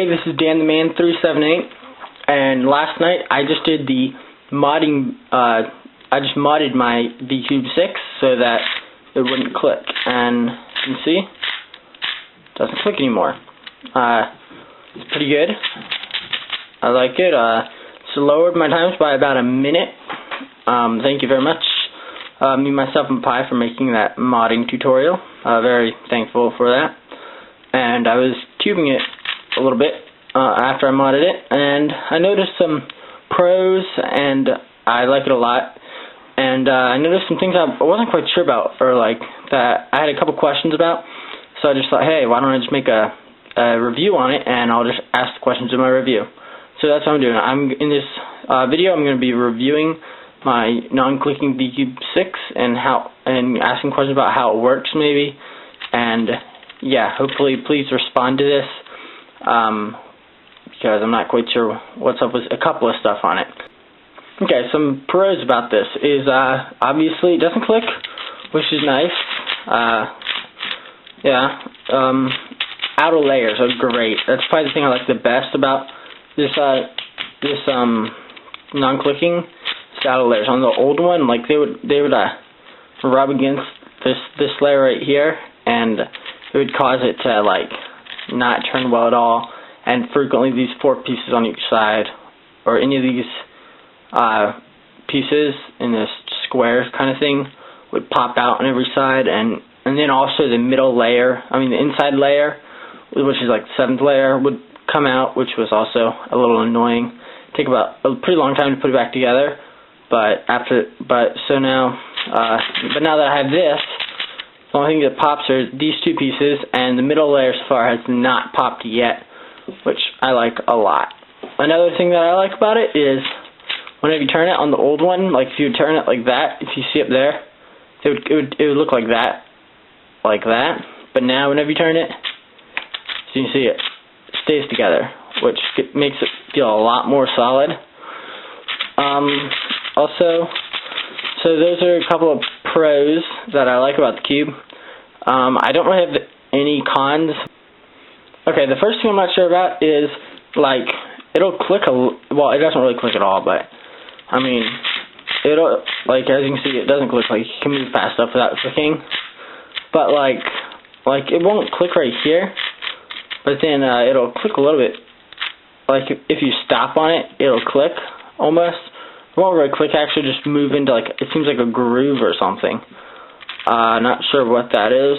Hey, this is Dan the Man 378, and last night I just did the modding. I just modded my VCube 6 so that it wouldn't click, and you can see it doesn't click anymore. It's pretty good. I like it. It's lowered my times by about a minute. Thank you very much, me, myself, and Pi, for making that modding tutorial. Very thankful for that. And I was tubing it a little bit after I modded it, and I noticed some pros, and I like it a lot. And I noticed some things I wasn't quite sure about, or like that I had a couple questions about. So I just thought, hey, why don't I just make a review on it, and I'll just ask the questions in my review. So that's what I'm doing. In this video, I'm going to be reviewing my non-clicking VCube 6 and asking questions about how it works, maybe. And yeah, hopefully, please respond to this because I'm not quite sure what's up with a couple of stuff on it. Okay, some pros about this is obviously it doesn't click, which is nice. Outer layers are great. That's probably the thing I like the best about this non-clicking. It's outer layers. On the old one, like they would rub against this layer right here, and it would cause it to like not turn well at all. And frequently, these 4 pieces on each side, or any of these pieces in this square kind of thing, would pop out on every side, and then also the middle layer, the inside layer, which is like the 7th layer, would come out, which was also a little annoying. Take about a pretty long time to put it back together, but now that I have this, the only thing that pops are these 2 pieces, and the middle layer so far has not popped yet, which I like a lot. Another thing that I like about it is whenever you turn it on the old one, like if you turn it like that, if you see up there, it would look like that. But now whenever you turn it, so you can see it stays together, which makes it feel a lot more solid. Also, so those are a couple of pros that I like about the cube. I don't really have any cons. Okay, the first thing I'm not sure about is, like, it'll click well, it doesn't really click at all, but, it'll, like, as you can see, it doesn't click, like, you can move past stuff without clicking, but, like, it won't click right here, but then, it'll click a little bit, like, if you stop on it, it'll click, almost. It won't really click, actually, just move into, like, it seems like a groove or something. Not sure what that is.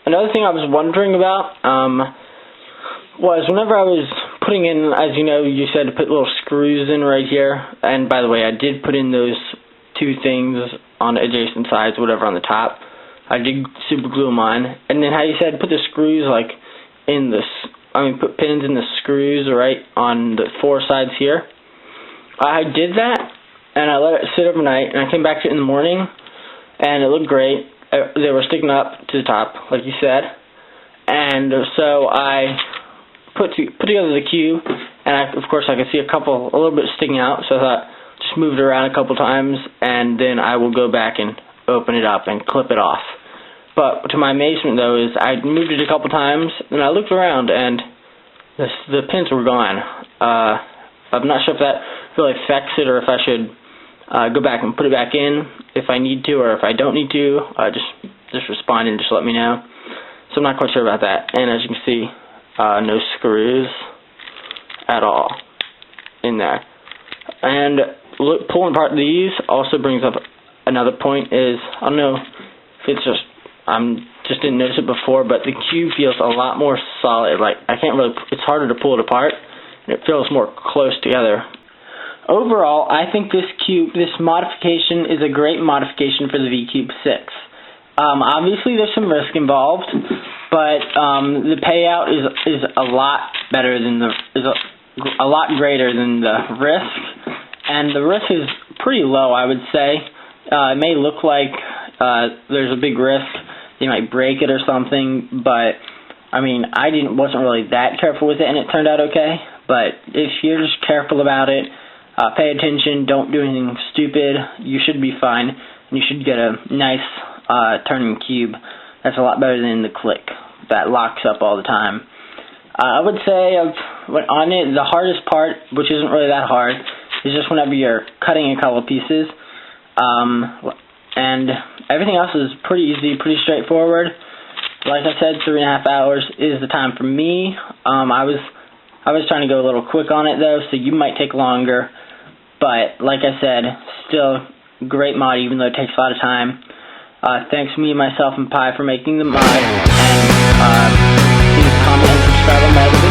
Another thing I was wondering about was whenever I was putting in, as you know, you said to put little screws in right here. And by the way, I did put in those 2 things on the adjacent sides, whatever, on the top. I did super glue them on. And then how you said put the screws like in this, put pins in the screws right on the 4 sides here. I did that, and I let it sit overnight, and I came back to it in the morning, and it looked great. They were sticking up to the top, like you said, and so I put together the cube, and of course I could see a little bit sticking out, so I thought, just move it around a couple times, and then I will go back and open it up and clip it off. But to my amazement, though, is I moved it a couple times, and I looked around, and the pins were gone. I'm not sure if that really affects it, or if I should go back and put it back in if I need to, or if I don't need to. Just respond and just let me know. So I'm not quite sure about that. And as you can see, no screws at all in there. And pulling apart these also brings up another point. Is I don't know if it's just didn't notice it before, but the cube feels a lot more solid. Like it's harder to pull it apart, and it feels more close together. Overall, I think this modification is a great modification for the VCube 6. Obviously, there's some risk involved, but the payout is a lot better than a lot greater than the risk, and the risk is pretty low, I would say. It may look like there's a big risk they might break it or something, but I wasn't really that careful with it, and it turned out okay. But if you're just careful about it, pay attention, don't do anything stupid, you should be fine, and you should get a nice turning cube. That's a lot better than the click that locks up all the time. I would say on it, the hardest part, which isn't really that hard, is just whenever you're cutting a couple pieces. And everything else is pretty easy, pretty straightforward. Like I said, 3.5 hours is the time for me. I was trying to go a little quick on it though, so you might take longer. But like I said, still great mod, even though it takes a lot of time. Thanks me, myself, and Pi for making the mod. And please comment and subscribe on my other videos.